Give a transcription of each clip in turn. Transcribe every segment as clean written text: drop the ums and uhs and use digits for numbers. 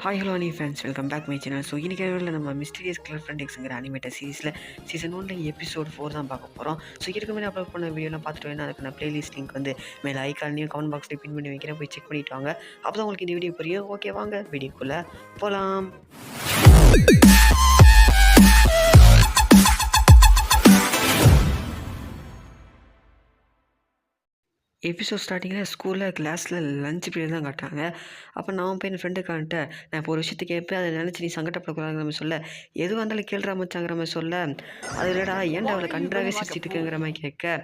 Hi hello அனி friends, welcome back my channel. So இன்றைக்கி நம்ம மிஸ்டீரியஸ் கிளர் ஃப்ரெண்டிக்ஸுங்கிற அனிமேட்டட் சீரிஸில் சீசன் 1 எபிசோட் 4 தான் பார்க்க போகிறோம். ஸோ இதுக்கு முன்னாடி அப்லோட் பண்ண வீடியோலாம் பார்த்துட்டு வேணும், அதுக்கான ப்ளேலிஸ்ட் லிங்க் வந்து மேலே ஐக்கானையும் கமெண்ட் பாக்ஸில் பின் பண்ணி வைக்கிறேன், போய் செக் பண்ணிவிட்டு வாங்க. அப்போ தான் உங்களுக்கு இந்த வீடியோ புரியும். ஓகே, வாங்க வீடியோக்குள்ளே போகலாம். எபிசோட் ஸ்டார்டிங்கில் ஸ்கூலில் கிளாஸில் லஞ்ச் பீரியட் தான் காட்டுறாங்க. அப்போ நான் போய் என் ஃப்ரெண்டுக்கான்ட்ட நான் இப்போ ஒரு விஷயத்தை கேட்பேன், அதை நினச்சி நீ சங்கடப்படக்கூடாதுங்கிற மாதிரி சொல்ல, எதுவும் வந்தாலும் கேள்றா மச்சாங்கிற மாதிரி சொல்ல, அது இல்லைடா ஏன்டா அவளை கன்றாவே சிரிச்சிட்டு இருக்குங்கிற மாதிரி கேட்க,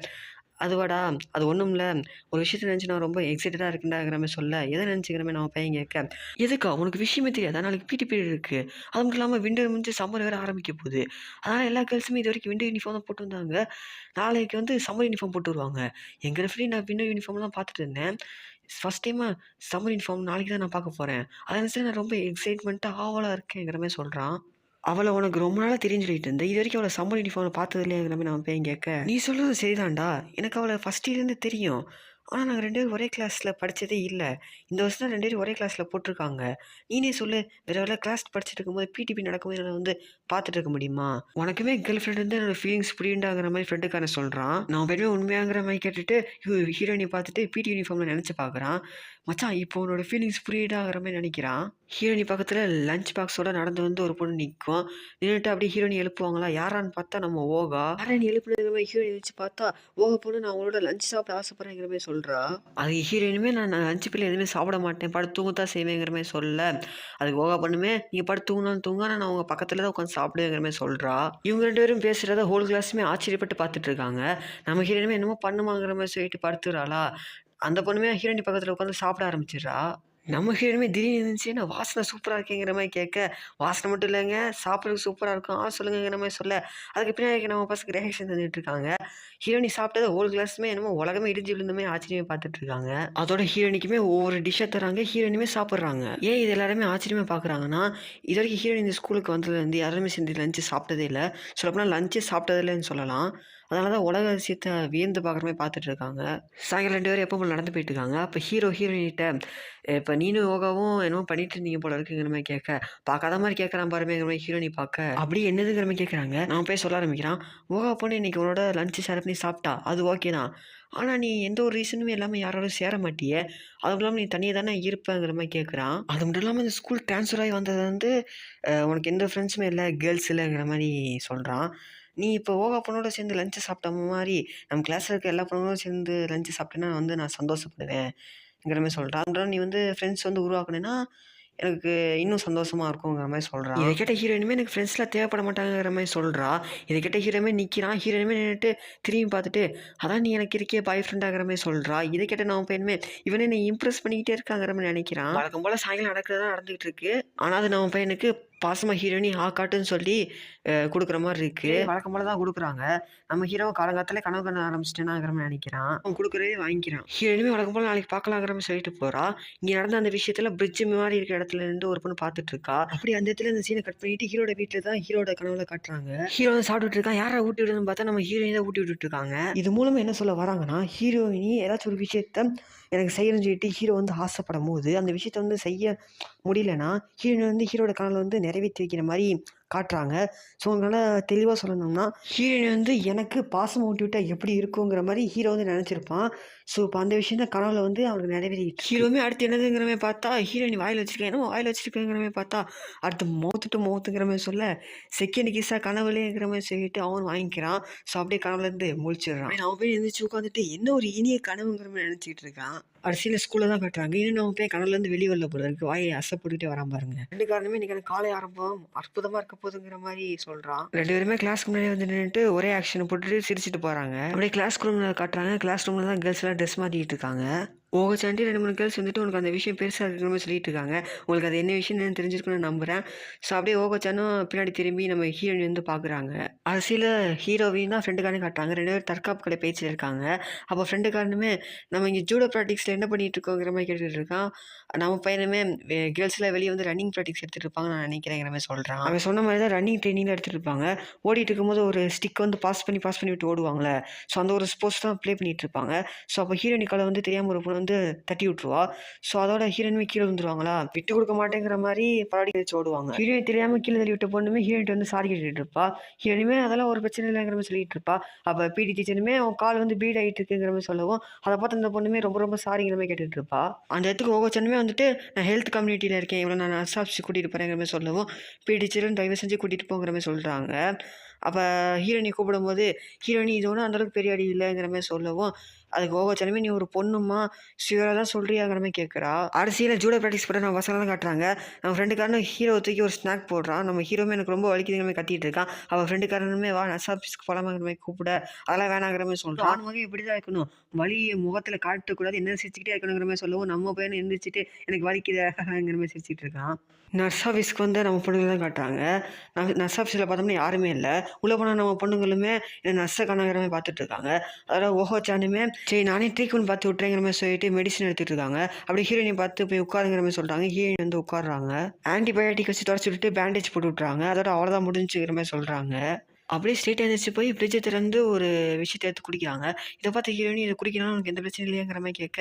அதுவாடா அது ஒன்றும் இல்லை, ஒரு விஷயத்தை நினச்சி நான் ரொம்ப எக்ஸைட்டடாக இருக்குண்டாங்கிற மாதிரி சொல்ல, எதை நினச்சிக்கிற மாதிரி நான் பையன் கேட்க, எதுக்கா உனக்கு விஷயமே தெரியாது, நாளைக்கு பிடி பீரியட் இருக்குது, அது மட்டும் இல்லாமல் விண்டர் முடிஞ்சு சம்மர் வேறு ஆரம்பிக்க போகுது, அதனால் எல்லா கேர்ள்ஸுமே இது வரைக்கும் விண்டர் யூனிஃபார்ம் தான் போட்டு வந்தாங்க, நாளைக்கு வந்து சம்மர் யூனிஃபார்ம் போட்டு வருவாங்க. எங்கள் ஃப்ரெண்ட் நான் விண்டர் யூனிஃபார்ம்லாம் பார்த்துட்டு இருந்தேன், ஃபஸ்ட் டைமாக சம்மர் யூனிஃபார்ம் நாளைக்கு தான் நான் பார்க்க போகிறேன், அதை நினச்சி நான் ரொம்ப எக்ஸைட்மெண்ட்டாக ஆவலாக இருக்கேங்கிற மாதிரி சொல்கிறான். அவளை உனக்கு ரொம்ப நாளாக தெரிஞ்சு சொல்லிட்டு இருந்தேன், இது வரைக்கும் அவளை சம்மர் யூனிஃபார்ம் பார்த்தது இல்லையாங்கிற மாதிரி நான் பையன் கேட்க, நீ சொல்கிறது சரிதான்டா, எனக்கு அவளை ஃபஸ்ட் இயர்லேருந்து தெரியும், ஆனால் நாங்கள் 2 பேரும் ஒரே கிளாஸில் படித்ததே இல்லை, இந்த வருஷம் தான் 2 பேரும் ஒரே கிளாஸில் போட்டிருக்காங்க, நீனே சொல்லு, வேறு வேலை கிளாஸ் படிச்சுட்டு இருக்கும்போது பிடிபி நடக்கும்போது நான் வந்து பார்த்துட்டு இருக்க முடியுமா, உனக்குமே கேர்ள் ஃப்ரெண்ட் வந்து என்னோடய ஃபீலிங்ஸ் புரியுண்டாங்கிற மாதிரி ஃப்ரெண்டுக்கான சொல்கிறான். நான் பெருமே உண்மையாங்கிற மாதிரி கேட்டுட்டு ஹீரோயினை பார்த்துட்டு பிடி யூனிஃபார்மில் நினச்சி பார்க்குறான். மச்சான் இப்போ உன்னோட ஃபீலிங்ஸ் புரியுடாங்கிற மாதிரி நினைக்கிறான். ஹீரோயினி பக்கத்தில் லஞ்ச் பாக்ஸோட நடந்து வந்து ஒரு பொண்ணு நிற்கும், நின்றுட்டு அப்படியே ஹீரோயினி எழுப்புவாங்களா, யாரான்னு பார்த்தா நம்ம ஓகா. யாரானி எழுப்புனதுங்கிற மாதிரி ஹீரோயின் வச்சு பார்த்தா, ஓகா பொண்ணு நான் அவங்களோட லஞ்ச் சாப்பிட ஆசைப்படுறேங்கிற மாதிரி சொல்கிறா. அது ஹீரோயினுமே நான் லஞ்ச் பிள்ளை எதுவுமே சாப்பிட மாட்டேன், படுத்து தூங்கத்தான் செய்வேங்கிற மாதிரி சொல்ல, அதுக்கு ஓகா பொண்ணுமே நீங்கள் படுத்து தூங்கணும் தூங்க, நான் அவங்க பக்கத்தில் தான் உட்காந்து சாப்பிடுங்கிற மாதிரி சொல்கிறா. இவங்க 2 பேரும் பேசுகிறத ஹோல் கிளாஸுமே ஆச்சரியப்பட்டு பார்த்துட்டு இருக்காங்க. நம்ம ஹீரோயினுமே என்னமோ பண்ணுமாங்கிற மாதிரி சொல்லிட்டு படுத்துறாளா, அந்த பொண்ணுமே ஹீரோயினி பக்கத்தில் உட்காந்து சாப்பிட ஆரம்பிச்சிடுறா. நம்ம ஹீரோயினுமே திடீர்னு இருந்துச்சு, நான் வாசனை சூப்பராக இருக்கேங்கிற மாதிரி கேட்க, வாசனை மட்டும் இல்லைங்க சாப்பிட்றதுக்கு சூப்பராக இருக்கும், சொல்லுங்கிற மாதிரி சொல்ல, அதுக்கு பின்னாடி நம்ம பசங்க ரியாக்ஷன் தந்துட்டு இருக்காங்க. ஹீரோயினி சாப்பிட்டது ஹோல் கிளாஸுமே என்னமோ உலகமே இடிஞ்சு விழுந்துமே ஆச்சரியமே பார்த்துட்டு இருக்காங்க. அதோட ஹீரோயினிக்குமே ஒவ்வொரு டிஷ்ஷை தராங்க, ஹீரோயினுமே சாப்பிட்றாங்க. ஏன் இது எல்லாருமே ஆச்சரியமாக பார்க்குறாங்கன்னா, இது வரைக்கும் ஹீரோயின் இந்த ஸ்கூலுக்கு வந்ததுலேருந்து யாருமே சேர்ந்து லஞ்சு சாப்பிட்டதே இல்லை, சொல்லப்போனால் லஞ்சே சாப்பிட்டதே இல்லைன்னு சொல்லலாம். அதனால தான் உலக அதிசயத்தை வியந்து பார்க்குற மாதிரி பார்த்துட்டு இருக்காங்க. சாயங்காலம் 2 பேரும் எப்போ நடந்து போயிட்டு இருக்காங்க. அப்போ ஹீரோயினிட்ட இப்போ நீனும் யோகாவும் என்னமோ பண்ணிட்டு இருந்தீங்க போல இருக்குங்கிற மாதிரி கேட்க, பார்க்காத மாதிரி கேட்குறான் பாருமேங்கிற மாதிரி ஹீரோயினி பார்க்க, அப்படி என்னதுங்கிற மாதிரி கேட்குறாங்க. நான் போய் சொல்ல ஆரம்பிக்கிறான், யோகா பொண்ணு இன்னைக்கு உன்னோட லஞ்சு ஷேர் பண்ணி சாப்பிட்டா, அது ஓகே தான், ஆனால் நீ எந்த ஒரு ரீசனுமே இல்லாமல் யாரோடும் சேர மாட்டியே, அதுவும் இல்லாமல் நீ தனியாக தானே இருப்பேங்கிற மாதிரி கேட்குறான். அது மட்டும் இல்லாமல் இந்த ஸ்கூல் ட்ரான்ஸ்ஃபர் ஆகி வந்தது வந்து உனக்கு எந்த ஃப்ரெண்ட்ஸுமே இல்லை, கேர்ள்ஸ் இல்லைங்கிற மாதிரி சொல்கிறான். நீ இப்போ ஓகா பொண்ணோட சேர்ந்து லஞ்சு சாப்பிட்ட மாதிரி நம்ம கிளாஸில் இருக்க எல்லா பொண்ணுங்களும் சேர்ந்து லஞ்சு சாப்பிட்டேன்னா வந்து நான் சந்தோஷப்படுவேன்ங்கிற மாதிரி சொல்கிறான். அதனால நீ வந்து ஃப்ரெண்ட்ஸ் வந்து உருவாக்குனேன்னா எனக்கு இன்னும் சந்தோஷமாக இருக்குங்கிற மாதிரி சொல்கிறான். இதை கேட்ட ஹீரோயினுமே எனக்கு ஃப்ரெண்ட்ஸ்லாம் தேவைப்பட மாட்டாங்கிற மாதிரி சொல்கிறா. இதை கேட்ட ஹீரோயுமே நிற்கிறான். ஹீரோயினுமே நின்றுட்டு திரும்பி பார்த்துட்டு, அதான் நீ எனக்கு இருக்கே பாய் ஃப்ரெண்டாகிற மாதிரி சொல்கிறா. இதை கேட்ட நான் பையனுமே இவனே நீ இம்ப்ரெஸ் பண்ணிக்கிட்டே இருக்காங்கிற மாதிரி நினைக்கிறான். வழக்கம் போல் சாயங்காலம் நடக்கிறதா நடந்துகிட்டு இருக்கு. ஆனால் அது நம்ம பையனுக்கு பாசமாக ஹீரோயினி காட்டுன்னு சொல்லி கொடுக்குற மாதிரி இருக்குது. வழக்கம் போல தான் கொடுக்குறாங்க. நம்ம ஹீரோ காலங்காலத்தில் கனவு கண்ண ஆரம்பிச்சிட்டேனாங்கிற மாதிரி நினைக்கிறான். அவன் கொடுக்குறதே வாங்கிக்கிறான். ஹீரோயினுமே வழக்கம் போல் நாளைக்கு பார்க்கலாங்கிற மாதிரி சொல்லிட்டு போகிறா. இங்கே நடந்த அந்த விஷயத்தில் பிரிட்ஜ் மாதிரி இருக்கிற இடத்துல இருந்து ஒரு பொண்ணு பார்த்துட்டு இருக்கா. அப்படி அந்த இடத்துல இந்த சீனை கட் பண்ணிட்டு ஹீரோட வீட்டில் தான் ஹீரோட கனவுல காட்டுறாங்க. ஹீரோ வந்து சாப்பிட்டுட்டு இருக்கான். யாரை ஊட்டி விடுன்னு பார்த்தா நம்ம ஹீரோயின் தான் ஊட்டி விட்டுட்டு இருக்காங்க. இது மூலமாக என்ன சொல்ல வராங்கன்னா, ஹீரோயினி ஏதாச்சும் ஒரு விஷயத்த எனக்கு செய்யணும்னு சொல்லிட்டு ஹீரோ வந்து ஆசைப்படும் போது அந்த விஷயத்த வந்து செய்ய முடியலன்னா ஹீரோயின் வந்து ஹீரோட கனவுல வந்து நிறைவேற்றி வைக்கிற மாதிரி காட்டுறாங்க. ஸோ அதனால் தெளிவாக சொல்லணும்னா ஹீரோயின் வந்து எனக்கு பாசம் ஊட்டி விட்டால் எப்படி இருக்குங்கிற மாதிரி ஹீரோ வந்து நினச்சிருப்பான். ஸோ இப்போ அந்த விஷயம் தான் கனவுல வந்து அவனுக்கு நிறைவேறிட்டு ஹீரோமே அடுத்து என்னதுங்கிற மாதிரி பார்த்தா ஹீரோயின் வாயில் வச்சிருக்கேன், என்னமோ வாயில் வச்சிருக்கேங்கிற மாதிரி பார்த்தா அடுத்து மௌத்துங்கிற மாதிரி சொல்ல, செகண்ட் கிஸ்ஸாக கனவுலேங்கிற மாதிரி சொல்லிட்டு அவன் வாங்கிக்கிறான். ஸோ அப்படியே கனவுலேருந்து முழிச்சிடுறான். அவன் போய் எழுந்திரிச்சு உட்காந்துட்டு என்ன ஒரு இனிய கனவுங்கிற மாதிரி நினச்சிக்கிட்டு இருக்கான். கடைசியில் ஸ்கூலில் தான் காட்டுறாங்க. இன்னும் நம்ம போய் கனவுலேருந்து வெளியே வரல போல இருக்கு, வாயை அசைப்பட்டுக்கிட்டே வரான் பாருங்க. 2 காரணமே இன்னைக்கு காலை ஆரம்பம் அற்புதமாக இருக்க போதுங்கிற மாதிரி சொல்கிறான். 2 பேருமே கிளாஸ்க்கு முன்னாடி வந்து நின்றுட்டு ஒரே ஆக்ஷனை போட்டுட்டு சிரிச்சிட்டு போகிறாங்க. அப்படியே கிளாஸ் ரூமில் காட்டுறாங்க. கிளாஸ் ரூமில் தான் கேர்ள்ஸ் எல்லாம் ட்ரெஸ் மாட்டிக்கிட்டு இருக்காங்க. ஓகச்சாண்டி 2-3 கேர்ள்ஸ் வந்துட்டு உனக்கு அந்த விஷயம் பெருசாக இருக்கிற மாதிரி சொல்லிட்டு இருக்காங்க. உங்களுக்கு அது என்ன விஷயம் தெரிஞ்சிருக்குன்னு நம்புகிறேன். ஸோ அப்படியே ஓகச்சானும் பின்னாடி திரும்பி நம்ம ஹீரோயின் வந்து பார்க்குறாங்க. அரசியல் ஹீரோவையும் தான் ஃப்ரெண்டுக்காரனே காட்டுறாங்க. 2 பேரும் தற்காப்பு கடை பேச்சில் இருக்காங்க. அப்போ ஃப்ரெண்டுக்காரனுமே நம்ம இங்கே ஜூடோ ப்ராக்டிக்ஸில் என்ன பண்ணிகிட்டு இருக்கோங்கிற மாதிரி கேட்டுட்டு இருக்கான். நம்ம பையனுமே கேர்ள்ஸ்லாம் வெளியே வந்து ரன்னிங் ப்ராக்டிக்ஸ் எடுத்துகிட்டு இருப்பாங்க நான் நினைக்கிறேங்கிற மாதிரி சொல்கிறான். அவன் சொன்ன மாதிரி தான் ரன்னிங் ட்ரைனிங்கில் எடுத்துகிட்டு இருப்பாங்க. ஓடிட்டு இருக்கும்போது ஒரு ஸ்டிக் வந்து பாஸ் பண்ணி விட்டு ஓடுவாங்களே, ஸோ அந்த ஒரு ஸ்போர்ட்ஸ் தான் ப்ளே பண்ணிகிட்டு இருப்பாங்க. ஸோ அப்போ ஹீரோயினிக்கால வந்து தெரியாமல் ஒரு பொண்ணு வந்து வந்து தட்டி விட்டுருவா. ஸோ அதோட ஹீரோயினுமே கீழே விழுந்துருவாங்களா, விட்டு கொடுக்க மாட்டேங்கிற மாதிரி பலாடி வச்சு ஓடுவாங்க. ஹீரோயின் தெரியாமல் கீழே தள்ளி விட்ட பொண்ணுமே ஹீரோயின் வந்து சாரி கேட்டுட்டு இருப்பா. ஹீரோயினுமே அதெல்லாம் ஒரு பிரச்சனை இல்லைங்கிற மாதிரி சொல்லிட்டு இருப்பா. அப்போ பிடி டீச்சருமே அவன் கால் வந்து பீட் ஆகிட்டு இருக்குங்கிற மாதிரி சொல்லவும் அதை பார்த்து அந்த பொண்ணுமே ரொம்ப ரொம்ப சாரிங்கிற மாதிரி கேட்டுட்டு இருப்பா. அந்த இடத்துக்கு ஒவ்வொருத்தனுமே வந்துட்டு நான் ஹெல்த் கம்யூனிட்டியில் இருக்கேன், இவ்வளோ நான் நர்ஸ் ஆஃபீஸ் கூட்டிகிட்டு போகிறேங்கிற மாதிரி சொல்லவும் பிடி டீச்சரும் தயவு செஞ்சு கூட்டிகிட்டு போங்கிற மாதிரி சொல்கிறாங்க. அப்போ ஹீரோயினை கூப்பிடும்போது ஹீரோயினி இது ஒன்றும் அந்தளவுக்கு பெரிய அடி இல்லைங்கிற மாதிரி சொல்லவும் அதுக்கு ஒவ்வொருத்தனமே நீ ஒரு பொண்ணுமா சிவராக தான் சொல்கிறியாங்கிற மாதிரி கேட்குறா. அரசியலில் ஜூடோ ப்ராக்டிஸ் பண்ண நம்ம பசங்க தான் காட்டுறாங்க. நம்ம ஃப்ரெண்டுக்காரனும் ஹீரோ தூக்கி ஒரு ஸ்நாக் போடுறான். நம்ம ஹீரோமே எனக்கு ரொம்ப வலிக்குதுங்கிற மாதிரி கத்திட்டு இருக்கான். அவள் ஃப்ரெண்டுக்காரனுமே வா நர்ஸ் ஆஃபீஸ்க்கு போகலாமாங்கிற மாதிரி கூப்பிட அதெல்லாம் வேணாங்கிற மாதிரி சொல்கிறான். ஆண்மகன் இப்படி தான் இருக்கணும், வலியை முகத்தில் காட்டக்கூடாது, என்ன சிரிச்சுக்கிட்டே இருக்கணுங்கிற மாதிரி சொல்லவும் நம்ம பையனை எந்திரிச்சிட்டு எனக்கு வலிக்குதுங்கிற மாதிரி சிரிச்சிட்டு இருக்கான். நர்ஸ் ஆஃபீஸ்க்கு வந்து நம்ம பொண்ணுங்க தான் காட்டுறாங்க. நர்ஸ் ஆஃபீஸில் பார்த்தோம்னா யாருமே இல்லை. உள்ளே போனால் நம்ம பொண்ணுங்களுமே நர்ஸை காணாங்கிற மாதிரி பார்த்துட்டு இருக்காங்க. அதோட ஓஹோ சானுமே சரி நானே ட்ரீட்மெண்ட் பார்த்து விட்றேங்கிற மாதிரி சொல்லிட்டு மெடிசன் எடுத்துகிட்டு இருக்காங்க. அப்படி ஹீரோயினை பார்த்து போய் உட்காருங்கிற மாதிரி சொல்கிறாங்க. ஹீரோயின் வந்து உட்காடுறாங்க. ஆன்டிபயோட்டிக் வச்சு தொடச்சி விட்டுட்டு பேண்டேஜ் போட்டு விட்றாங்க. அதோட அவ்வளோதான் முடிஞ்சுக்கிற மாதிரி சொல்கிறாங்க. அப்படியே ஸ்ட்ரெயிட்டாக எழுந்திரிச்சு போய் ஃப்ரிட்ஜை திறந்து ஒரு விஷயத்தை எடுத்து குடிக்கிறாங்க. இதை பார்த்து ஹீரோயினி இதை குடிக்கணும் எனக்கு எந்த பிரச்சனையும் இல்லைங்கிற மாதிரி கேட்க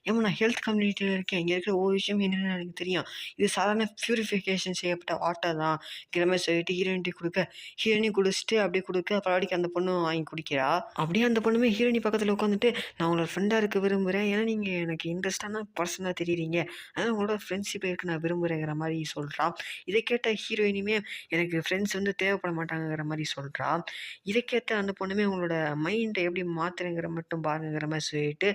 ஏமா நான் ஹெல்த் கம்யூனிட்டியில் இருக்கேன், இங்கே இருக்கிற ஒவ்வொரு விஷயம் என்னென்னு எனக்கு தெரியும், இது சாதாரண பியூரிஃபிகேஷன் செய்யப்பட்ட வாட்டர் தான்ங்கிற மாதிரி சொல்லிட்டு ஹீரோயின்ட்டி கொடுக்க ஹீரோயினி குடிச்சிட்டு அப்படியே கொடுக்க பரவாடிக்கு அந்த பொண்ணு வாங்கி குடிக்கிறா. அப்படியே அந்த பொண்ணுமே ஹீரோயினி பக்கத்தில் உட்காந்துட்டு நான் உங்களோட ஃப்ரெண்டாக இருக்க விரும்புகிறேன், ஏன்னா நீங்கள் எனக்கு இன்ட்ரெஸ்டான பர்சனாக தெரியுறீங்க, அதனால் உங்களோட ஃப்ரெண்ட்ஷிப் இருக்க நான் விரும்புகிறேங்கிற மாதிரி சொல்கிறான். இதை கேட்ட ஹீரோயினுமே எனக்கு ஃப்ரெண்ட்ஸ் வந்து தேவைப்பட மாட்டாங்கிற மாதிரி சொல்கிறா. இதுக்கேற்ற அந்த பொண்ணுமே உங்களோட மைண்டை எப்படி மாற்றுறேங்கிற மட்டும் பாருங்கிற மாதிரி சொல்லிட்டு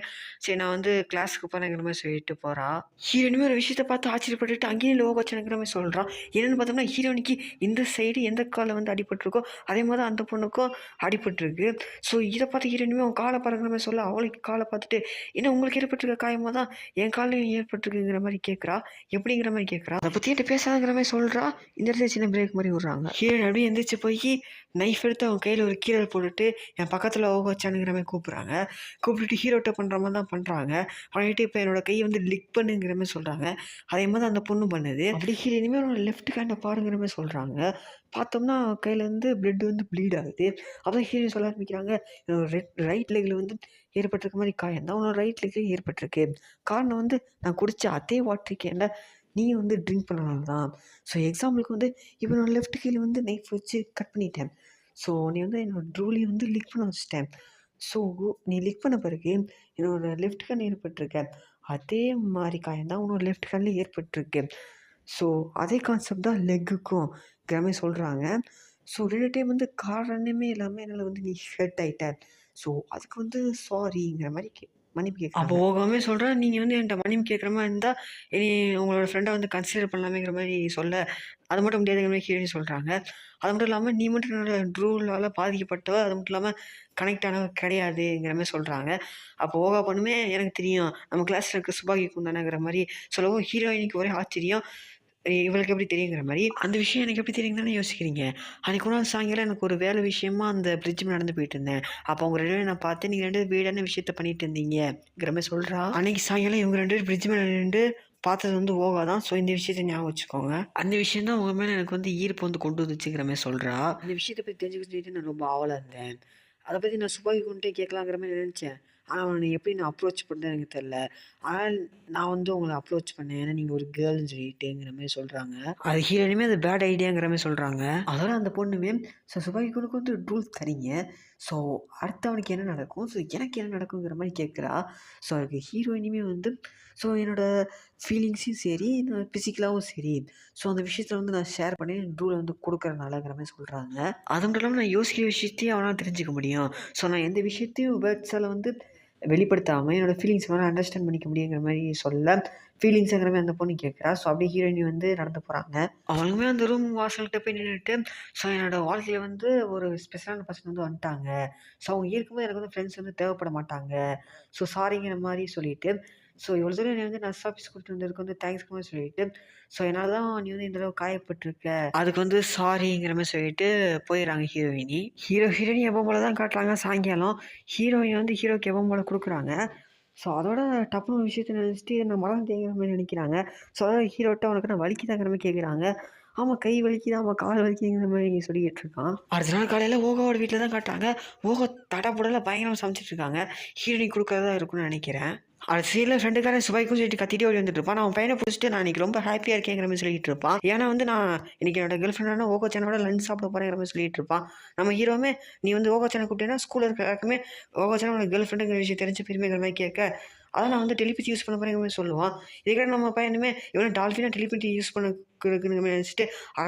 சரி நான் வந்து கிளாஸுக்கு போகிறேங்கிற மாதிரி சொல்லிட்டு போகிறா. ஹீரோயினுமே ஒரு விஷயத்தை பார்த்து ஆச்சரியப்பட்டுட்டு அங்கேயும் லோ வச்சுங்கிற மாதிரி சொல்கிறான். என்னென்னு பார்த்தோம்னா ஹீரோயினுக்கு இந்த சைடு எந்த காலை வந்து அடிபட்டிருக்கோ அதே மாதிரி அந்த பொண்ணுக்கும் அடிபட்டிருக்கு. ஸோ இதை பார்த்து ஹீரோயினுமே அவன் காலை பாருங்கிற மாதிரி சொல்ல அவளுக்கு காலை பார்த்துட்டு என்ன உங்களுக்கு ஏற்பட்டிருக்க காயமாக தான் என் காலையும் ஏற்பட்டிருக்குங்கிற மாதிரி கேட்குறா. எப்படிங்கிற மாதிரி கேட்குறா. அதை பற்றி என்கிட்ட பேசாதங்கிற மாதிரி சொல்கிறா. இந்த இடத்துல சின்ன பிரேக் மாதிரி விடுறாங்க. ஹீரோயின் அப்படியே எந்திரிச்சு போய் நைஃப் எடுத்து அவன் கையில் ஒரு கீரல் போட்டுட்டு என் பக்கத்தில் வச்சானுங்கிற மாதிரி கூப்பிட்றாங்க. கூப்பிட்டுட்டு ஹீரோட்ட பண்ணுற மாதிரி தான் பண்ணுறாங்க. பண்ணிட்டு இப்போ என்னோட கையை வந்து லிக் பண்ணுங்கிற மாதிரி சொல்கிறாங்க. அதே மாதிரி அந்த பொண்ணு பண்ணுது. அப்படி ஹீரோ இனிமேல் அவனோட லெஃப்ட் ஹேண்டை பாருங்கிற மாதிரி சொல்கிறாங்க. பார்த்தோம்னா கையிலேருந்து பிளட் வந்து ப்ளீட் ஆகுது. அதான் ஹீரோயின் சொல்ல ஆரம்பிக்கிறாங்க என்னோட ரைட் லெக்கில் வந்து ஏற்பட்டிருக்க மாதிரி காயம் தான் உன்னோட ரைட் லெக்கில் ஏற்பட்டிருக்கு. காரணம் வந்து நான் குடித்த அதே வாட்டர் கேனில் நீ வந்து ட்ரிங்க் பண்ணனால தான். ஸோ எக்ஸாம்பிளுக்கு வந்து இப்போ என்னோட லெஃப்ட் கையில் வந்து நைஃப் வச்சு கட் பண்ணிட்டேன். ஸோ நீ வந்து என்னோடய ட்ரூலியை வந்து லிக் பண்ண வச்சுட்டேன். ஸோ நீ லிக் பண்ண பிறகு என்னோடய லெஃப்ட் ஹேண்ட் ஏற்பட்டிருக்க அதே மாதிரி காயம் தான் உன்னோட லெஃப்ட் ஹேண்ட்லேயும் ஏற்பட்டிருக்கு. ஸோ அதே கான்செப்ட் தான் லெக்குக்கும் மாதிரி சொல்கிறாங்க. ஸோ 2 டைம் வந்து காரணமே இல்லாமல் என்னால் வந்து நீ ஹெட் ஆகிட்ட. ஸோ அதுக்கு வந்து சாரிங்கிற மாதிரி மன்னிப்பு கேட்க. அப்போ ஓகாமே சொல்கிறேன் நீங்கள் வந்து என்கிட்ட மன்னிப்பு கேட்குற மாதிரி இருந்தால் இனி உங்களோட ஃப்ரெண்டை வந்து கன்சிடர் பண்ணலாமேங்கிற மாதிரி சொல்ல அது மட்டும் முடியாதுங்கிற மாதிரி ஹீரோயின் சொல்கிறாங்க. அது மட்டும் இல்லாமல் நீ மட்டும் என்னோட ட்ரூலால் பாதிக்கப்பட்டவ, அது மட்டும் இல்லாமல் கனெக்ட் ஆனவ கிடையாதுங்கிற மாதிரி சொல்கிறாங்க. அப்போ ஓகா பொண்ணுமே எனக்கு தெரியும் நம்ம கிளாஸில் இருக்க சுபாகிக்கும் தானேங்கிற மாதிரி சொல்லவும் ஹீரோயினுக்கு ஒரே ஆச்சரியம் இவளுக்கு எப்படி தெரியுங்கிற மாதிரி. அந்த விஷயம் எனக்கு எப்படி தெரியுங்க தானே யோசிக்கிறீங்க. அன்றைக்கி ஒரு நாள் சாயங்காலம் எனக்கு ஒரு வேலை விஷயமா அந்த பிரிட்ஜ் நடந்து போயிட்டு இருந்தேன். அப்போ அவங்க 2 பேரும் நான் பார்த்து நீங்கள் 2 பேரும் வீடான விஷயத்த பண்ணிட்டு இருந்தீங்கிற மாதிரி சொல்கிறா. அன்றைக்கி சாயங்காலம் இவங்க 2 பேரும் பிரிட்ஜ் மேலே நின்று பார்த்தது வந்து ஓகா தான். ஸோ இந்த விஷயத்தை ஞாபகம் வச்சுக்கோங்க. அந்த விஷயம் தான் உங்கள் மேலே எனக்கு வந்து ஈர்ப்பு வந்து கொண்டு வந்துச்சுங்கிற மாதிரி சொல்கிறா. அந்த விஷயத்தை பற்றி தெரிஞ்சுக்கிட்டு நான் ரொம்ப ஆவலாக இருந்தேன். அதை பற்றி நான் சுபாகி கொண்டே கேட்கலாங்கிற மாதிரி நினச்சேன். ஆனால் அவனை எப்படி நான் அப்ரோச் பண்ணேன்னு எனக்கு தெரில. ஆனால் நான் வந்து உங்களை அப்ரோச் பண்ணேன் ஏன்னா நீங்கள் ஒரு கேர்ள்னு சொல்லிட்டுங்கிற மாதிரி சொல்கிறாங்க. அது ஹீரோயினுமே அது பேட் ஐடியாங்கிற மாதிரி சொல்கிறாங்க. அதோட அந்த பொண்ணுமே ஸோ சுபாகிக்கு வந்து ரூல்ஸ் தரீங்க, ஸோ அடுத்து அவனுக்கு என்ன நடக்கும், ஸோ எனக்கு என்ன நடக்குங்கிற மாதிரி கேட்குறா. ஸோ அதுக்கு ஹீரோயினுமே வந்து ஸோ என்னோடய ஃபீலிங்ஸையும் சரி என்னோட ஃபிசிக்கலாகவும் சரி ஸோ அந்த விஷயத்தில் வந்து நான் ஷேர் பண்ணி ரூலை வந்து கொடுக்குறனாலங்கிற மாதிரி சொல்கிறாங்க. அது மட்டும் இல்லாமல் நான் யோசிக்கிற விஷயத்தையும் அவனால் தெரிஞ்சுக்க முடியும். ஸோ நான் எந்த விஷயத்தையும் வேர்ட்ஸால் வந்து வெளிப்படுத்தாமல் என்னோடய ஃபீலிங்ஸ் வேணால் அண்டர்ஸ்டாண்ட் பண்ணிக்க முடியுங்கிற மாதிரி சொல்ல ஃபீலிங்ஸுங்கிற மாதிரி அந்த பொண்ணு கேட்குறா. ஸோ அப்படியே ஹீரோயினி வந்து நடந்து போகிறாங்க. அவங்களுமே அந்த ரூம் வாசல்கிட்ட போய் நின்றுட்டு ஸோ என்னோடய வாழ்க்கையில் வந்து ஒரு ஸ்பெஷலான பர்சன் வந்து வந்துட்டாங்க. ஸோ அவங்க இருக்கும்போது எனக்கு வந்து ஃப்ரெண்ட்ஸ் வந்து தேவைப்பட மாட்டாங்க. ஸோ சாரிங்கிற மாதிரி சொல்லிவிட்டு ஸோ இவ்வளோ தூரம் நீ வந்து நர்ஸ் ஆஃபீஸ் கூப்பிட்டு வந்ததுக்கு வந்து தேங்க்ஸ்க்கு மாதிரி சொல்லிவிட்டு ஸோ என்னால் தான் நீ வந்து இந்த தடவை காயப்பட்டிருக்க அதுக்கு வந்து சாரிங்கிற மாதிரி சொல்லிட்டு போயிடுறாங்க ஹீரோயினி. ஹீரோயினி எப்போ போல தான் காட்டுறாங்க. சாயங்காலம் ஹீரோயின் வந்து ஹீரோக்கு எப்போ போல கொடுக்குறாங்க. ஸோ அதோட டப்புனு ஒரு விஷயத்தை நினச்சிட்டு நான் மரம் தேங்கிற மாதிரி நினைக்கிறாங்க. ஸோ அதாவது ஹீரோட்ட உனக்கு நான் வலிக்குதாங்கிற மாதிரி கேட்குறாங்க. ஆமாம் கை வலிக்குது, ஆமாம் கால் வலிக்குதுங்கிற மாதிரி சொல்லிக்கிட்டு இருக்கான். அடுத்த நாள் காலையில் ஓகாவோட வீட்டில் தான் காட்டுறாங்க. ஓகா தடப்புடல பயங்கரமாக சமைச்சிட்ருக்காங்க. ஹீரோயினி கொடுக்குறதா இருக்குன்னு நினைக்கிறேன். அரசியலில் ஃப்ரெண்டுக்காரன் சுபாய்க்கும் சொல்லிட்டு கத்திட்டே ஓடி வந்துட்டு இருப்பான். நான் அவன் பையனை பிடிச்சிட்டு நான் இன்னைக்கு ரொம்ப ஹாப்பியாக இருக்கேங்கிற மாதிரி சொல்லிட்டு இருப்பான். ஏன்னா வந்து நான் இன்னைக்கு என்னோட கேர்ள் ஃப்ரெண்டான ஓகோச்சனோட லஞ்ச் சாப்பிட போகிறேங்கிற மாதிரி சொல்லிட்டு இருப்பான். நம்ம ஹீரோமே நீ வந்து ஓகோச்சனை கூப்பிட்டேன்னா ஸ்கூலில் இருக்க எல்லாருக்குமே ஓகோச்சனை உனக்கு கேர்ள் ஃப்ரெண்டுங்கிற விஷயம் தெரிஞ்ச பெருமைங்கிற மாதிரி கேட்க அதான் நான் வந்து டெலிபதி யூஸ் பண்ண போகிறேங்கிற மாதிரி சொல்லுவான். இதுக்காக நம்ம பையனுமே இவனை டால்ஃபினாக டெலிபதி யூஸ் பண்ண கொடுக்குற மாதிரி நினச்சிட்டு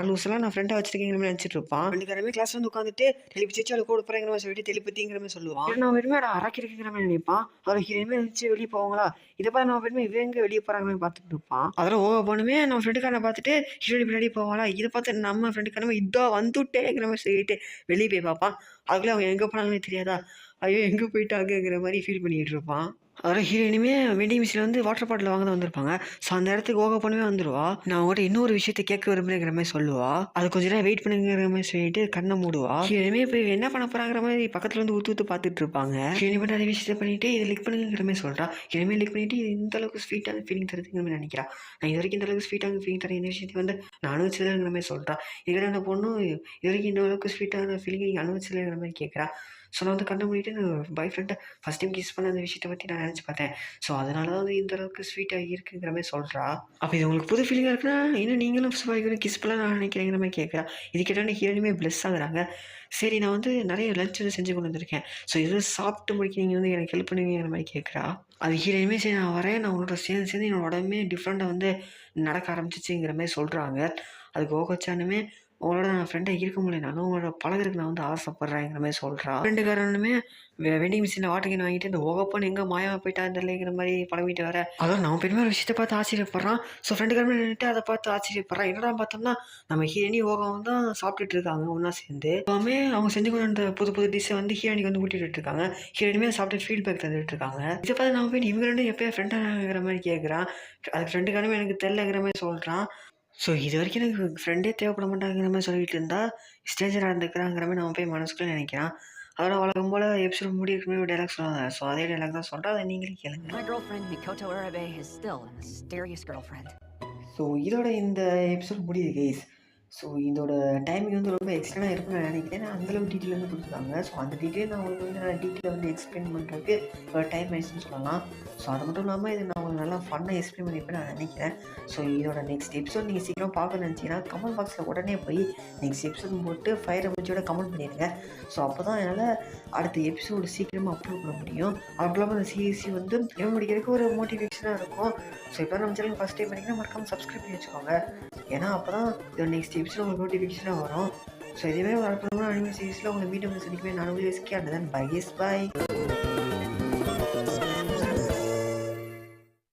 லூஸ்லாம் நான் ஃப்ரெண்டாக வச்சிருக்கேங்கிற மாதிரி நினச்சிட்டு இருப்பான். ரெண்டுக்காரமே கிளாஸ் வந்து உட்காந்துட்டு டெலிபதி வச்சு அவளை கூட போகிறேங்கிற மாதிரி சொல்லிட்டு டெலிபதிங்கிற மாதிரி சொல்லுவான். நான் வெறுமே அரைக்கிறேங்கிற மாதிரி நினைப்பான். அதில் ஹீரோமே வச்சு வெளியே போவாங்களா இதை பார்த்து நம்ம ஃப்ரெண்டுமே இவன் எங்கே வெளியே போகிறாங்கன்னு பார்த்துட்டு இருப்பான். அதில் போனுமே நம்ம ஃப்ரெண்டுக்காரனை பார்த்துட்டு ஹீரோனி பின்னாடி போவாங்களா இதை பார்த்து நம்ம ஃப்ரெண்டுக்காரமே இதோ வந்துட்டேங்கிற மாதிரி சொல்லிட்டு வெளியே போய் பார்ப்பான். அதுக்குள்ளே அவங்க எங்கே போனாங்கன்னு தெரியாதா, ஐயோ எங்கே போயிட்டாங்கங்கிற மாதிரி ஃபீல் பண்ணிகிட்டு இருப்பான். அதோட ஹீரோயினுமே வெண்டிங் மிஷினில் வந்து வாட்டர் பாட்டில் வாங்க தான் வந்திருப்பாங்க. ஸோ அந்த இடத்துக்கு ஓக பண்ணவே வந்துடுவா. நான் அவங்கள்ட்ட இன்னொரு விஷயத்தை கேட்க விரும்புகிறேங்கிற மாதிரி சொல்லுவா. அது கொஞ்சம் நேரம் வெயிட் பண்ணுங்கிற மாதிரி சொல்லிட்டு கண்ணை மூடுவா. ஹீரோயினுமே போய் என்ன பண்ண போகிறாங்கிற மாதிரி பக்கத்தில் வந்து ஊற்று பார்த்துட்டு இருப்பாங்க. ஹீரோயினி பண்ண நிறைய விஷயத்தை பண்ணிட்டு இதை லிக் பண்ணுங்கிற மாதிரி சொல்கிறா. ஹீரோயினுமே லிக் பண்ணிட்டு இது இந்த அளவுக்கு ஸ்வீட்டான ஃபீலிங் தருதுங்கிற மாதிரி நினைக்கிறா. நான் இது வரைக்கும் இந்த அளவுக்கு ஸ்வீட்டான ஃபீலிங் தரேன் இந்த விஷயத்தை வந்து நான் அனுபவிச்சதுங்கிற மாதிரி சொல்கிறா. இதில் அந்த பொண்ணு இது வரைக்கும் இந்த அளவுக்கு ஸ்வீட்டான ஃபீலிங் நீங்கள் அனுபவிச்சதுங்கிற மாதிரி கேட்குறா. ஸோ நான் வந்து கண்ணை மூடிட்டு நான் பாய் ஃப்ரெண்டை ஃபஸ்ட் டைம் கிஸ் பண்ண அந்த விஷயத்தை பற்றி நான் நினச்சி பார்த்தேன். ஸோ அதனால தான் வந்து இந்த அளவுக்கு ஸ்வீட்டாக இருக்குங்கிற மாதிரி சொல்கிறா. அப்போ இது உங்களுக்கு புது ஃபீலிங்காக இருக்குன்னா இன்னும் நீங்களும் பாய்க்கு கிஸ் பண்ணலாம் நான் நினைக்கிறேங்கிற மாதிரி கேட்குறா. இது கேட்டால் ஹீரோனுமே ப்ளஸ் ஆகுறாங்க. சரி நான் வந்து நிறைய லஞ்ச் வந்து செஞ்சு கொண்டு வந்திருக்கேன். ஸோ இது சாப்பிட்டு முடிக்க நீங்கள் வந்து எனக்கு ஹெல்ப் பண்ணுவீங்கிற மாதிரி கேட்குறா. அது ஹீரோயினுமே சரி நான் வரேன், நான் உங்களோட சேர்ந்து என்னோட உடம்பே டிஃப்ரெண்ட்டாக வந்து நடக்க ஆரம்பிச்சிச்சுங்கிற மாதிரி சொல்கிறாங்க. அதுக்கு ஓகோச்சானுமே உங்களோட நான் ஃப்ரெண்டாக இருக்க முடியலனாலும் உங்களோட பழகிறதுக்கு நான் வந்து ஆசைப்பட்றேங்கிற மாதிரி சொல்கிறா. ஃப்ரெண்டுக்காரனுமே வெண்டிங் மிஷினில் வாட்டர் கேன் வாங்கிட்டு இந்த ஓகப்பன்னு எங்கே மாயமாக போயிட்டா இல்லைங்கிற மாதிரி பழகிட்டு வர அதான் நம்ம பெருமை ஒரு விஷயத்தை பார்த்து ஆச்சரியப்படுறான். ஸோ ஃப்ரெண்டுக்காரமே நின்றுட்டு அதை பார்த்து ஆச்சரியப்படுறான். என்னடா பார்த்தோம்னா நம்ம ஹீரோனி ஓகம் தான் சாப்பிட்டுட்டு இருக்காங்க ஒன்றா சேர்ந்து. எல்லாமே அவங்க செஞ்சு கொண்டு வந்த புது புது டிஷ்ஷை வந்து ஹீரோனிக்கு வந்து ஊட்டிட்டு இருக்காங்க. ஹீரோனிமே சாப்பிட்டு ஃபீட்பேக் தந்துட்டு இருக்காங்க. இதை பார்த்து நம்ம போய் இவங்க ரெண்டும் எப்போயா ஃப்ரெண்டாகிற மாதிரி கேட்குறான். அதுக்கு ஃப்ரெண்டுக்காரமே எனக்கு தெரியலங்கிற மாதிரி சொல்கிறான். ஸோ இது வரைக்கும் எனக்கு ஃப்ரெண்டே தேவைப்பட மாட்டாங்கிற மாதிரி சொல்லிட்டு இருந்தா ஸ்ட்ரேஞ்சராக இருந்துக்கிறாங்கிற மாதிரி நம்ம போய் மனசுக்குள்ளே நினைக்கிறான். அதோட வழக்கம் போல் எபிசோட் முடிக்கிறதுமே ஒரு டைலாக் சொல்லுவாங்க. ஸோ அதே டைலாக் தான் சொல்கிறேன், அதை நீங்களே கேளுங்க. My girlfriend Mikoto Urabe is still a mysterious girlfriend. So இதோட இந்த எபிசோட் முடியுது கைஸ். ஸோ இதோட டைமிங் வந்து ரொம்ப எக்ஸ்ட்ரா இருக்குன்னு நான் நினைக்கிறேன். அந்தளவுக்கு டீட்டெயில் வந்து கொடுத்துருக்காங்க. ஸோ அந்த டீட்டெயில் நான் உங்களுக்கு வந்து நான் டீட்டெயில் வந்து எக்ஸ்பிளைன் பண்ணுறதுக்கு ஒரு டைம் ஆயிடுச்சுன்னு சொல்லலாம். ஸோ அது மட்டும் இல்லாமல் இது நான் உங்களுக்கு நல்லா ஃபன்னாக எக்ஸ்பிளைன் பண்ணியிருப்பேன் நான் நினைக்கிறேன். ஸோ இதோட நெக்ஸ்ட் எபிசோட் நீங்கள் சீக்கிரம் பார்க்கணும்னு நினச்சிங்கன்னா கமெண்ட் பாக்ஸில் உடனே போய் நெக்ஸ்ட் எபிசோட் போட்டு ஃபயர் எமோஜியோட கமெண்ட் பண்ணிடுங்க. ஸோ அப்போ தான் என்னால் அடுத்த எபிசோடு சீக்கிரமாக அப்லோட் பண்ண முடியும். அதுவும் இல்லாமல் அந்த சீரிஸி வந்து இவன் முடிக்கிறதுக்கு ஒரு மோட்டிவேஷனாக இருக்கும். ஸோ இப்போ நம்ம சேனல் ஃபஸ்ட் டைம் பண்ணிங்கன்னா மறக்காமல் சப்ஸ்கிரைப் பண்ணி வச்சுக்கோங்க. ஏன்னா அப்போ தான் இதோட நெக்ஸ்ட் எபிசோட் உங்களுக்கு நோட்டிஃபிகேஷனாக வரும். ஸோ இதுவே ஒரு அனுபவமான அனிமே சீரிஸில் உங்களை மீண்டும் சந்திக்கவே நான் உங்களுக்கு எஸ்கே அண்ட் தென் பை.